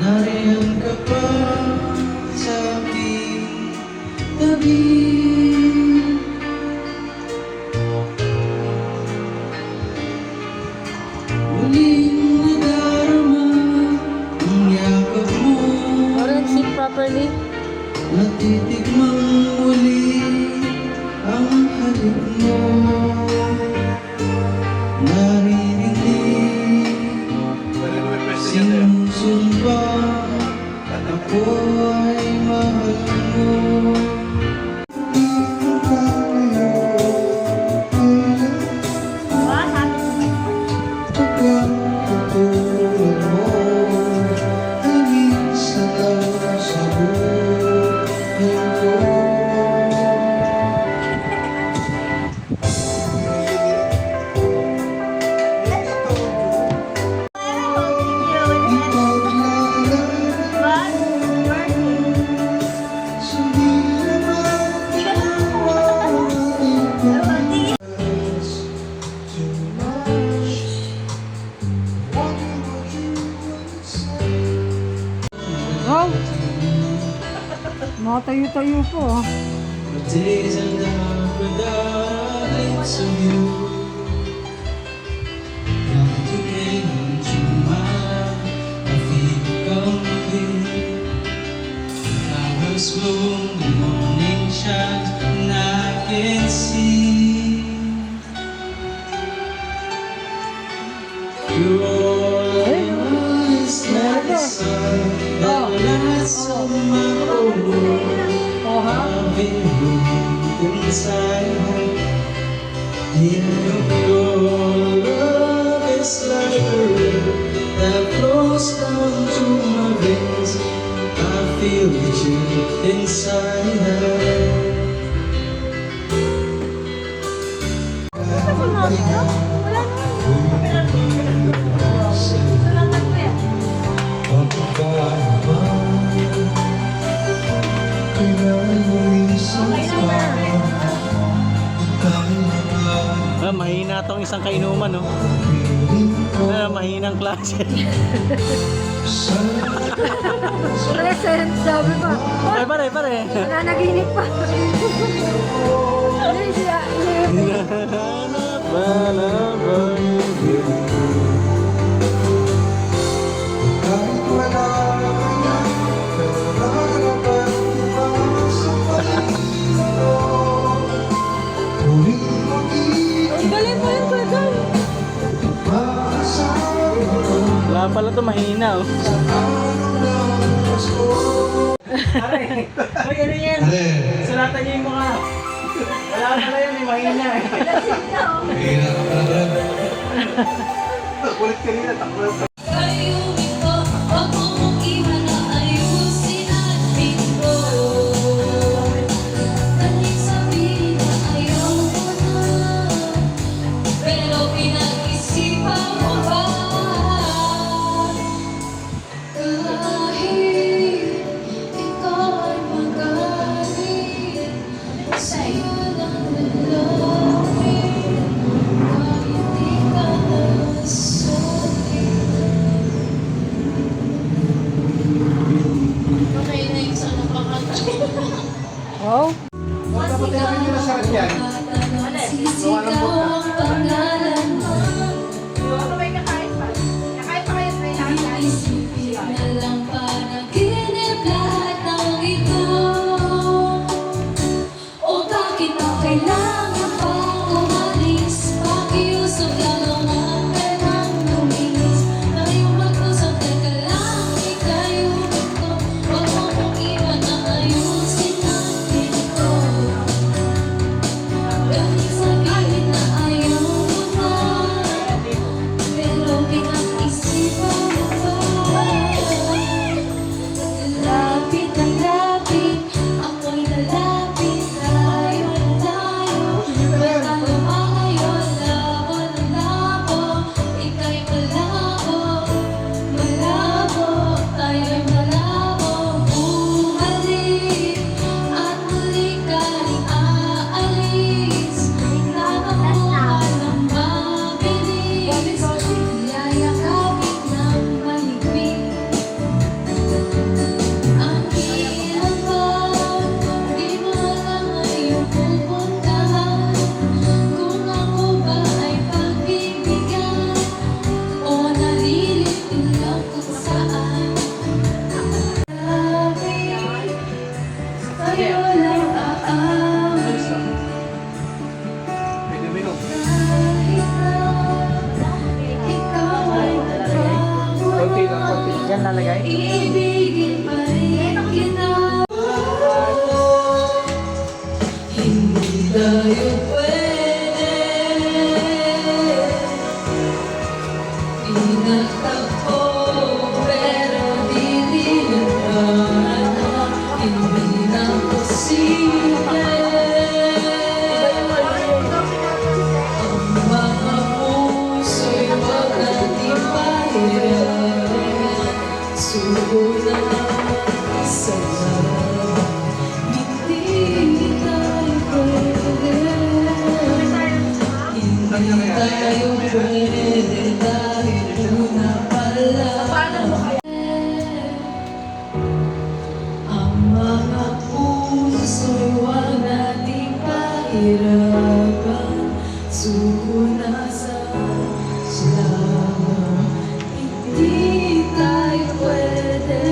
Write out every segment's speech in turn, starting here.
nariyan ka pa sa aking tabi. Muling nadarama ang yakap mo, Orange sit properly. natitikmang muli ang halik mo. Naririnig, sinusumpa, ako ay mahal mo. Hanggang katulad mo, hangin sa law sa buhay ko. Wow! Mga tayo-tayo po. The days are dark without a glimpse of you. Come to came into my life, I feel complete. Flowers bloom, the morning shines, and I can see you're all I want is like the sun that lights up my whole world. I've been moving inside her. Your love is like a river that flows down to my veins. I feel the chill inside her. Mahina tong isang kainuman, no? Mahinang klase. Present, sabi pa. Pare. Nananaginip pa. Hindi siya. Galing mo yun, Kuya. Wala pala to, mahina, oh. Pare, uy, ano yan? Sulatan niyo yung mukha. Wala pala yun, mahina eh. Mahina ka pala. Kulit kanina, takbo. Lalagay? Ibigin pa rin kita. Hindi tayo pwede. Pinagtagpo pero di dinadaan. Hindi na posible. Ang mga puso'y wag nating pahirapan. Suko na sa lahat. Hindi tayo pwede. Hindi tayo pwede dahil una pala. Ang mga puso'y wag nating pahirapan. Suko na sa lahat. Hindi tayo pwede.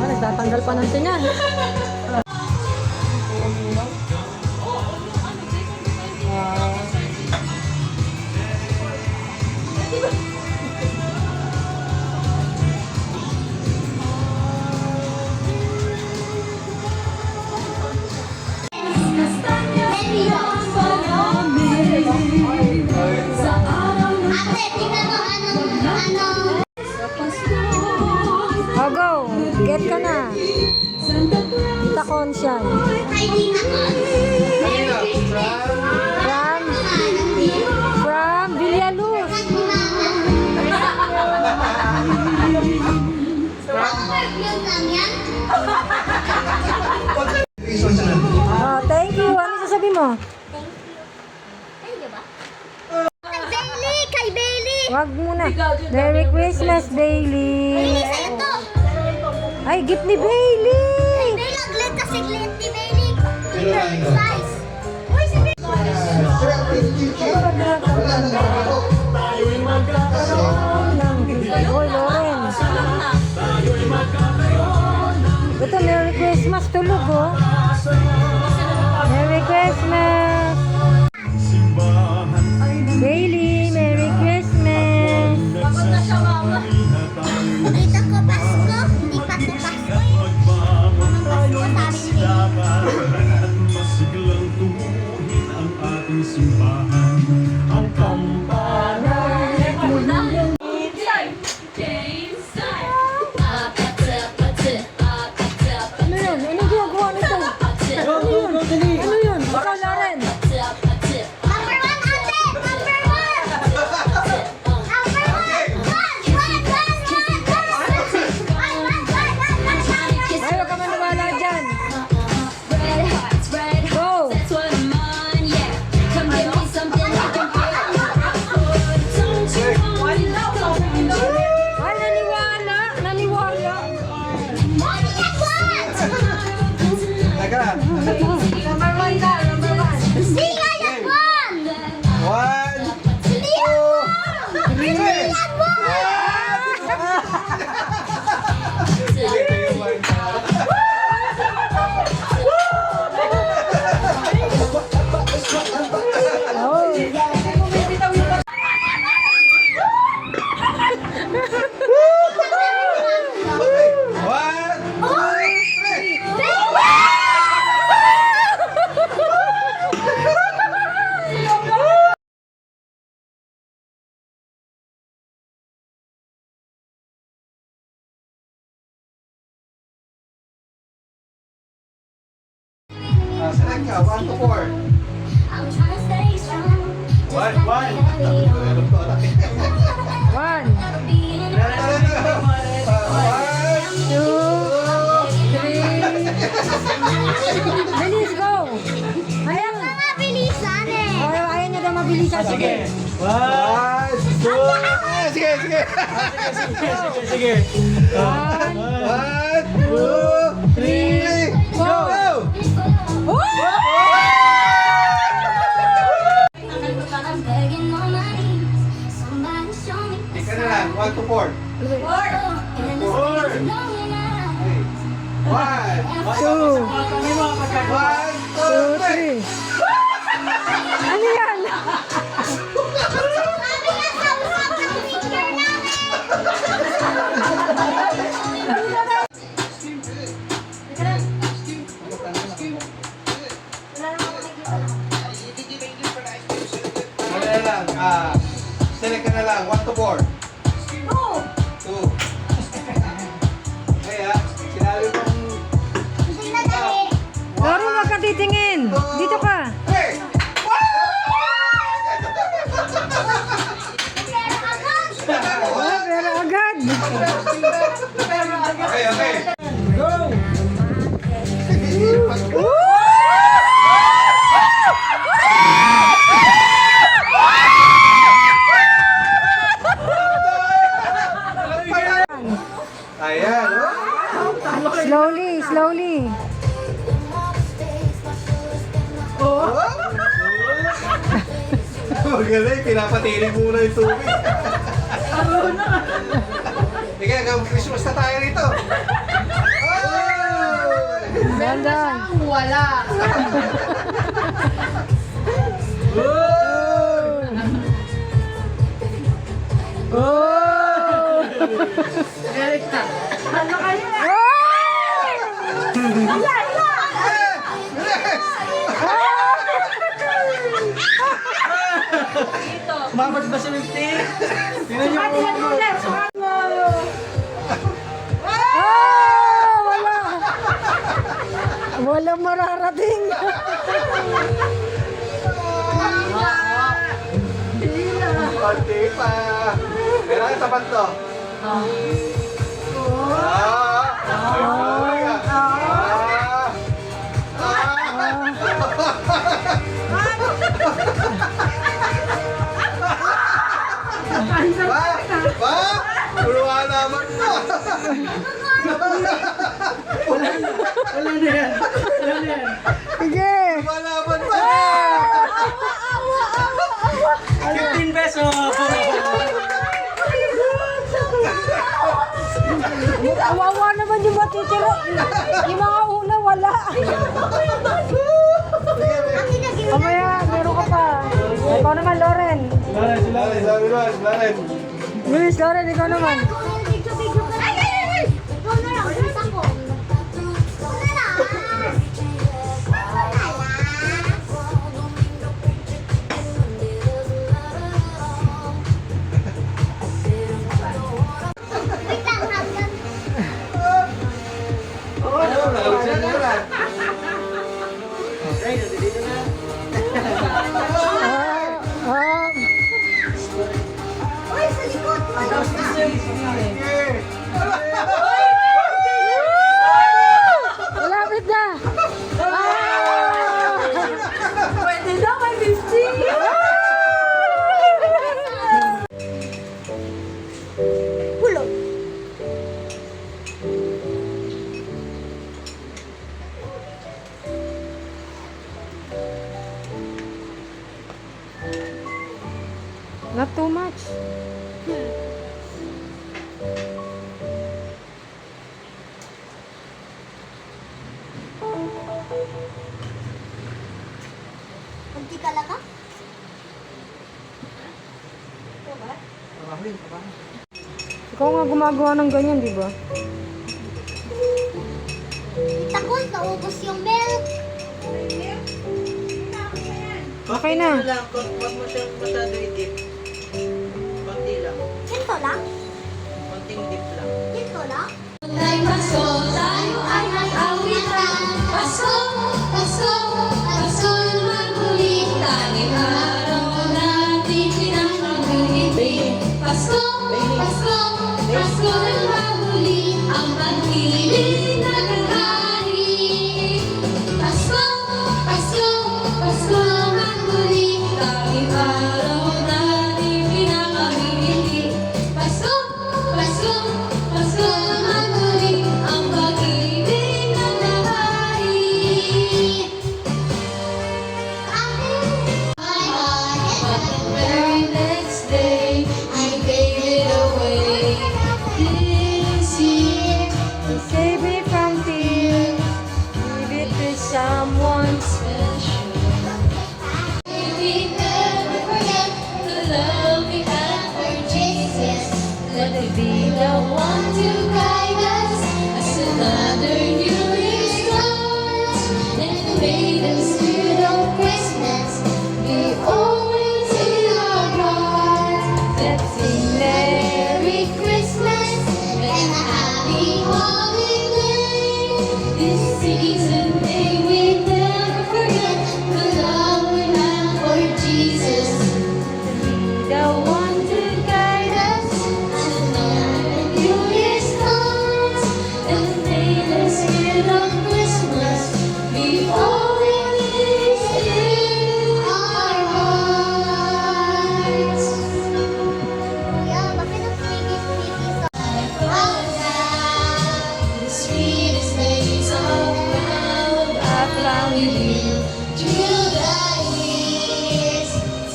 Nagtatanggal pa ng tiyan. Ate, tingnan mo ano. Oh, go! Get ka na. Kita Conscian. Ay, di na ko. From Villaluz. Overview lang yan. Oh, thank you. Ano sasabi mo? Ay, di ba? Bailey! Kay Bailey! Wag muna. Merry Christmas, Bailey. Bailey, sa'yo to! Ay, gift ni Bailey. Kay Bailey, aglit kasi glit ni Bailey. Slice! Uy, si Bailey! Hoy, Loren. Ito, Merry Christmas. Tulog, oh. Merry Christmas. Bailey, Merry Christmas. Dito ko Pasko, hindi pa ko Pasko eh. Anong Pasko sabi ni Bailey? Masiglang tumuhin ang ating simbahan. Ang Ano yun? Ano ginagawa nito? Ano yun? Ano yun? Ikaw, Loren. Number one, ate! Number one! Number one! One! Ay, wag ka maniwala dyan. Go! Ay, naniwala. Naniwala. Number one daw, number one. Select ka, 1 to 4. One, bilis, go! Ayaw! Mabilisan eh. Ayaw niya daw mabilisan. Sige. 1, 2, sige, sige. Sige. 1, 2, 3, go! Ika na lang, 1 to 4. 1, 2, 3. Ay, Ano yan? Sabi nga sa usap ng picture namin. Ano na lang, select ka na lang, 1 to 4. 2. Kaya, sinabi kong... Hindi na dali. Loro, wag ka titingin. Dito ka. Hey! Pero agad. Pero agad. Okay, okay. Go! Ayan, Slowly, slowly. Magaling, pinapatilig muna yung tubig. Sige, hanggang Christmas na tayo rito. Ganda. Umabot ba si 50? Tingnan niyo po. Wala. Walang mararating. Konti pa. Kailangan tapat to. Ba? Puluha naman na. Wala na yan. Wala na yan. Sige. Malaban pa. 15 pesos! Awawa naman yung matitira. Yung mga una, wala. Mamaya, meron ka pa. Ikaw naman, Loren. Luis, Loren, ikaw naman. Video ka. Ay! Ikaw na lang. Bilis ako. Ikaw na lang. Wait lang, hanggang Ah, Uy, sa likod! malapit na. Pwede na, may 50. Pulo. Not too much. Kunti ka lang ka? Ikaw nga gumagawa ng ganyan, di ba? Kita ko, naubos yung milk. Okay na. Huwag mo siyang masyado i-dip. Konti lang. Ito lang? Konting dip lang. Ito lang? Ay Pasko, tayo ay nag-awitan. Pasko, Pasko, Pasko magmuli. Tanging araw natin pinakangiti. Pasko, Pasko, Pasko magmuli. Ang pag-ibig na kahari. Pasko, Pasko, Pasko magmuli. Tanging araw natin pinakangiti. Pasko, Pasko, Pasko magmuli. Ang pag-ibig fly with you through the years.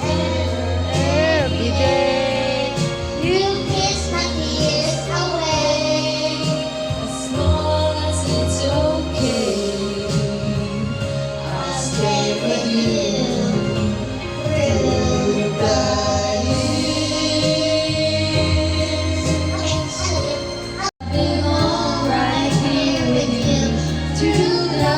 Every day. You kiss my tears away. As long as it's okay, I'll stay with you through the years. I'll be right here with you through the